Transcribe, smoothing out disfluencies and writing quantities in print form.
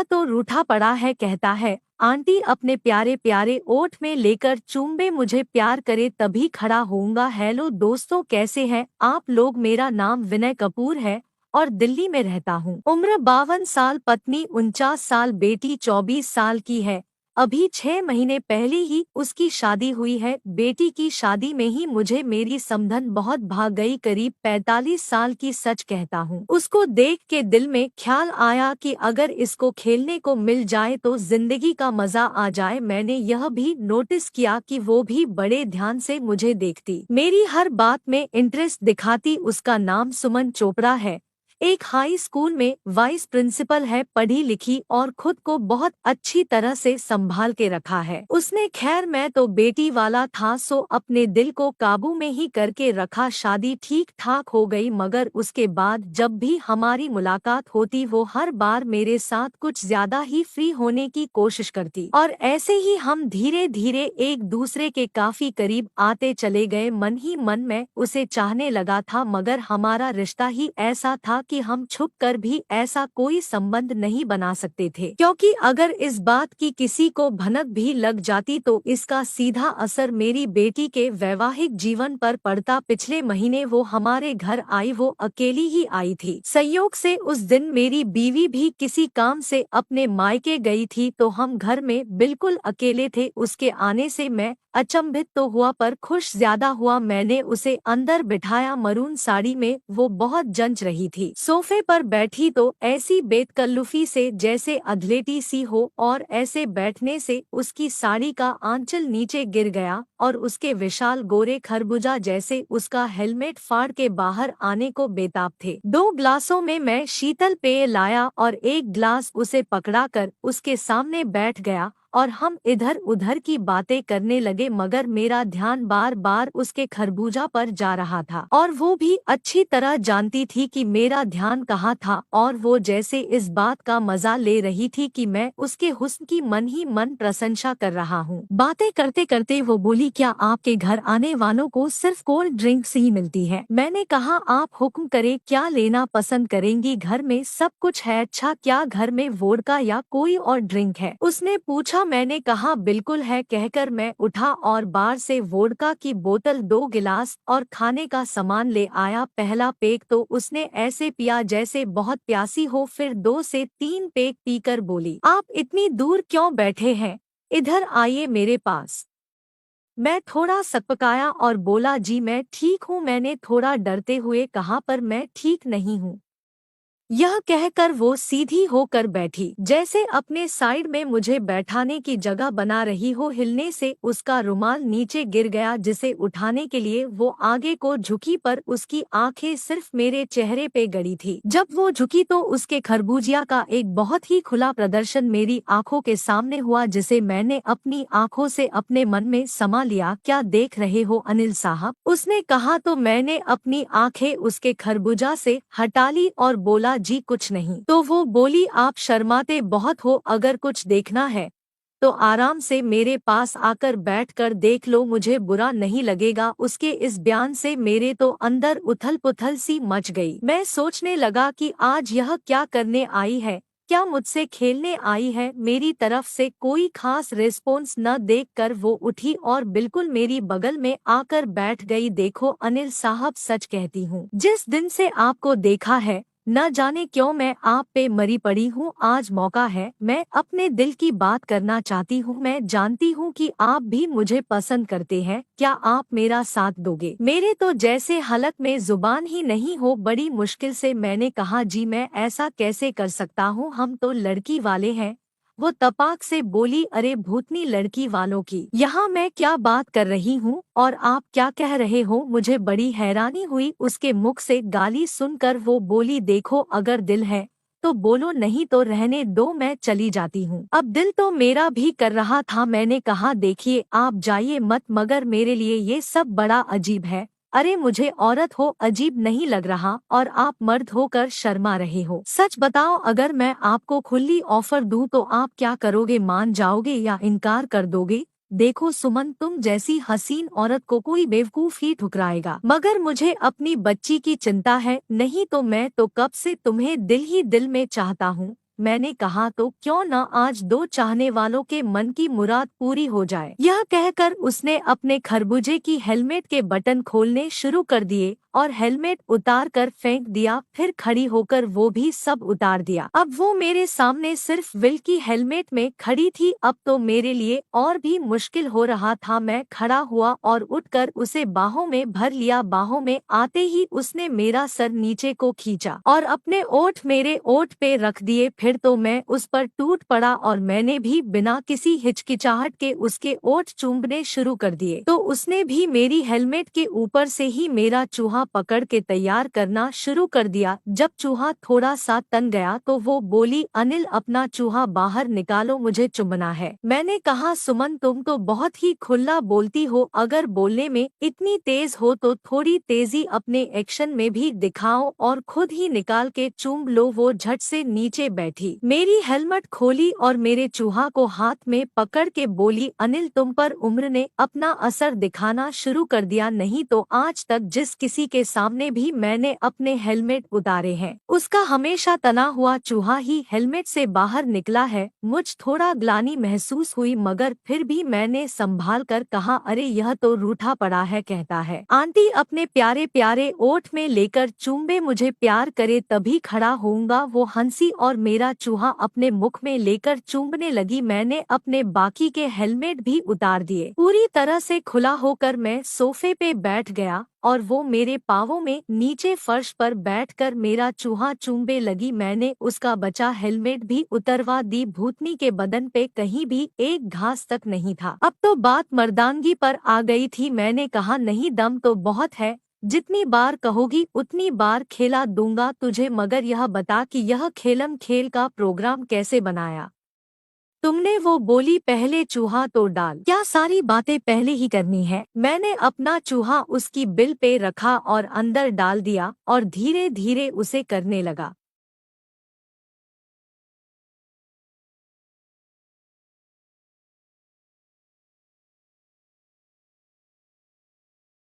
तो रूठा पड़ा है, कहता है आंटी अपने प्यारे प्यारे ओठ में लेकर चूम्बे, मुझे प्यार करे तभी खड़ा होऊंगा। हेलो दोस्तों, कैसे हैं आप लोग? मेरा नाम विनय कपूर है और दिल्ली में रहता हूँ। उम्र 52 साल, पत्नी 49 साल, बेटी 24 साल की है। अभी 6 महीने पहले ही उसकी शादी हुई है। बेटी की शादी में ही मुझे मेरी समधन बहुत भाग गई, करीब 45 साल की। सच कहता हूँ, उसको देख के दिल में ख्याल आया कि अगर इसको खेलने को मिल जाए तो जिंदगी का मजा आ जाए। मैंने यह भी नोटिस किया कि वो भी बड़े ध्यान से मुझे देखती, मेरी हर बात में इंटरेस्ट दिखाती। उसका नाम सुमन चोपड़ा है, एक हाई स्कूल में वाइस प्रिंसिपल है, पढ़ी लिखी और खुद को बहुत अच्छी तरह से संभाल के रखा है उसने। खैर, मैं तो बेटी वाला था सो अपने दिल को काबू में ही करके रखा। शादी ठीक ठाक हो गई, मगर उसके बाद जब भी हमारी मुलाकात होती वो हर बार मेरे साथ कुछ ज्यादा ही फ्री होने की कोशिश करती और ऐसे ही हम धीरे धीरे एक दूसरे के काफी करीब आते चले गए। मन ही मन में उसे चाहने लगा था, मगर हमारा रिश्ता ही ऐसा था कि हम छुप कर भी ऐसा कोई संबंध नहीं बना सकते थे, क्योंकि अगर इस बात की किसी को भनक भी लग जाती तो इसका सीधा असर मेरी बेटी के वैवाहिक जीवन पर पड़ता। पिछले महीने वो हमारे घर आई, वो अकेली ही आई थी। संयोग से उस दिन मेरी बीवी भी किसी काम से अपने मायके गई थी, तो हम घर में बिल्कुल अकेले थे। उसके आने से मैं अचंभित तो हुआ पर खुश ज्यादा हुआ। मैंने उसे अंदर बिठाया, मरून साड़ी में वो बहुत जंच रही थी। सोफे पर बैठी तो ऐसी बेतकल्लुफी से जैसे अधलेटी सी हो, और ऐसे बैठने से उसकी साड़ी का आंचल नीचे गिर गया और उसके विशाल गोरे खरबूजा जैसे उसका हेलमेट फाड़ के बाहर आने को बेताब थे। 2 ग्लासों में मैं शीतल पेय लाया और एक ग्लास उसे पकड़ाकर उसके सामने बैठ गया और हम इधर उधर की बातें करने लगे, मगर मेरा ध्यान बार बार उसके खरबूजा पर जा रहा था और वो भी अच्छी तरह जानती थी कि मेरा ध्यान कहाँ था। और वो जैसे इस बात का मजा ले रही थी कि मैं उसके हुस्न की मन ही मन प्रशंसा कर रहा हूँ। बातें करते करते वो बोली, क्या आपके घर आने वालों को सिर्फ कोल्ड ड्रिंक्स ही मिलती है? मैंने कहा, आप हुक्म करें, क्या लेना पसंद करेंगी? घर में सब कुछ है। अच्छा, क्या घर में वोडका या कोई और ड्रिंक है? उसने पूछा। मैंने कहा बिल्कुल है, कहकर मैं उठा और बार से वोडका की बोतल, 2 गिलास और खाने का सामान ले आया। पहला पेक तो उसने ऐसे पिया जैसे बहुत प्यासी हो, फिर 2 से 3 पेक पीकर बोली, आप इतनी दूर क्यों बैठे हैं, इधर आइए मेरे पास। मैं थोड़ा सकपकाया और बोला, जी मैं ठीक हूँ। मैंने थोड़ा डरते हुए कहा, पर मैं ठीक नहीं हूँ। यह कहकर वो सीधी होकर बैठी, जैसे अपने साइड में मुझे बैठाने की जगह बना रही हो। हिलने से उसका रुमाल नीचे गिर गया, जिसे उठाने के लिए वो आगे को झुकी, पर उसकी आंखें सिर्फ मेरे चेहरे पे गड़ी थी। जब वो झुकी तो उसके खरबूजिया का एक बहुत ही खुला प्रदर्शन मेरी आंखों के सामने हुआ, जिसे मैंने अपनी आंखों से अपने मन में समा लिया। क्या देख रहे हो अनिल साहब? उसने कहा तो मैंने अपनी आंखें उसके खरबूजा से हटा ली और बोला, जी कुछ नहीं। तो वो बोली, आप शर्माते बहुत हो, अगर कुछ देखना है तो आराम से मेरे पास आकर बैठकर देख लो, मुझे बुरा नहीं लगेगा। उसके इस बयान से मेरे तो अंदर उथल पुथल सी मच गई। मैं सोचने लगा कि आज यह क्या करने आई है, क्या मुझसे खेलने आई है? मेरी तरफ से कोई खास रिस्पॉन्स न देखकर वो उठी और बिल्कुल मेरी बगल में आकर बैठ गई। देखो अनिल साहब, सच कहती हूँ, जिस दिन से आपको देखा है न जाने क्यों मैं आप पे मरी पड़ी हूँ। आज मौका है, मैं अपने दिल की बात करना चाहती हूँ। मैं जानती हूँ कि आप भी मुझे पसंद करते हैं, क्या आप मेरा साथ दोगे? मेरे तो जैसे हलक में जुबान ही नहीं हो। बड़ी मुश्किल से मैंने कहा, जी मैं ऐसा कैसे कर सकता हूँ, हम तो लड़की वाले हैं। वो तपाक से बोली, अरे भूतनी लड़की वालों की, यहाँ मैं क्या बात कर रही हूँ और आप क्या कह रहे हो? मुझे बड़ी हैरानी हुई उसके मुख से गाली सुनकर। वो बोली, देखो अगर दिल है तो बोलो, नहीं तो रहने दो, मैं चली जाती हूँ। अब दिल तो मेरा भी कर रहा था। मैंने कहा, देखिए आप जाइए मत, मगर मेरे लिए ये सब बड़ा अजीब है। अरे मुझे औरत हो अजीब नहीं लग रहा और आप मर्द होकर शर्मा रहे हो। सच बताओ, अगर मैं आपको खुली ऑफर दूं तो आप क्या करोगे? मान जाओगे या इनकार कर दोगे? देखो सुमन, तुम जैसी हसीन औरत को कोई बेवकूफ ही ठुकराएगा, मगर मुझे अपनी बच्ची की चिंता है। नहीं तो मैं तो कब से तुम्हें दिल ही दिल में चाहता हूँ। मैंने कहा तो क्यों न आज 2 चाहने वालों के मन की मुराद पूरी हो जाए। यह कहकर उसने अपने खरबूजे की हेलमेट के बटन खोलने शुरू कर दिए और हेलमेट उतार कर फेंक दिया। फिर खड़ी होकर वो भी सब उतार दिया। अब वो मेरे सामने सिर्फ विल की हेलमेट में खड़ी थी। अब तो मेरे लिए और भी मुश्किल हो रहा था। मैं खड़ा हुआ और उठकर उसे बाहों में भर लिया। बाहों में आते ही उसने मेरा सर नीचे को खींचा और अपने ओठ मेरे ओठ पे रख दिए। फिर तो मैं उस पर टूट पड़ा और मैंने भी बिना किसी हिचकिचाहट के उसके ओठ चूमने शुरू कर दिए। तो उसने भी मेरी हेलमेट के ऊपर से ही मेरा चूहा पकड़ के तैयार करना शुरू कर दिया। जब चूहा थोड़ा सा तन गया तो वो बोली, अनिल अपना चूहा बाहर निकालो, मुझे चुम्बना है। मैंने कहा, सुमन तुम तो बहुत ही खुला बोलती हो, अगर बोलने में इतनी तेज हो तो थोड़ी तेजी अपने एक्शन में भी दिखाओ और खुद ही निकाल के चूम लो। वो झट से नीचे बैठी, मेरी हेलमेट खोली और मेरे चूहा को हाथ में पकड़ के बोली, अनिल तुम पर उम्र ने अपना असर दिखाना शुरू कर दिया। नहीं तो आज तक जिस किसी के सामने भी मैंने अपने हेलमेट उतारे हैं उसका हमेशा तना हुआ चूहा ही हेलमेट से बाहर निकला है। मुझ थोड़ा ग्लानि महसूस हुई मगर फिर भी मैंने संभाल कर कहा, अरे यह तो रूठा पड़ा है, कहता है आंटी अपने प्यारे प्यारे ओठ में लेकर चूम्बे, मुझे प्यार करे तभी खड़ा होऊंगा। वो हंसी और मेरा चूहा अपने मुख में लेकर चूमने लगी। मैंने अपने बाकी के हेलमेट भी उतार दिए। पूरी तरह से खुला होकर मैं सोफे पे बैठ गया और वो मेरे पाँवों में नीचे फर्श पर बैठकर मेरा चूहा चूम्बे लगी। मैंने उसका बचा हेलमेट भी उतरवा दी। भूतनी के बदन पे कहीं भी एक घास तक नहीं था। अब तो बात मर्दानगी पर आ गई थी। मैंने कहा, नहीं दम तो बहुत है, जितनी बार कहोगी उतनी बार खेला दूंगा तुझे, मगर यह बता कि यह खेलम खेल का प्रोग्राम कैसे बनाया तुमने। वो बोली, पहले चूहा तो डाल, क्या सारी बातें पहले ही करनी है। मैंने अपना चूहा उसकी बिल पे रखा और अंदर डाल दिया और धीरे धीरे उसे करने लगा।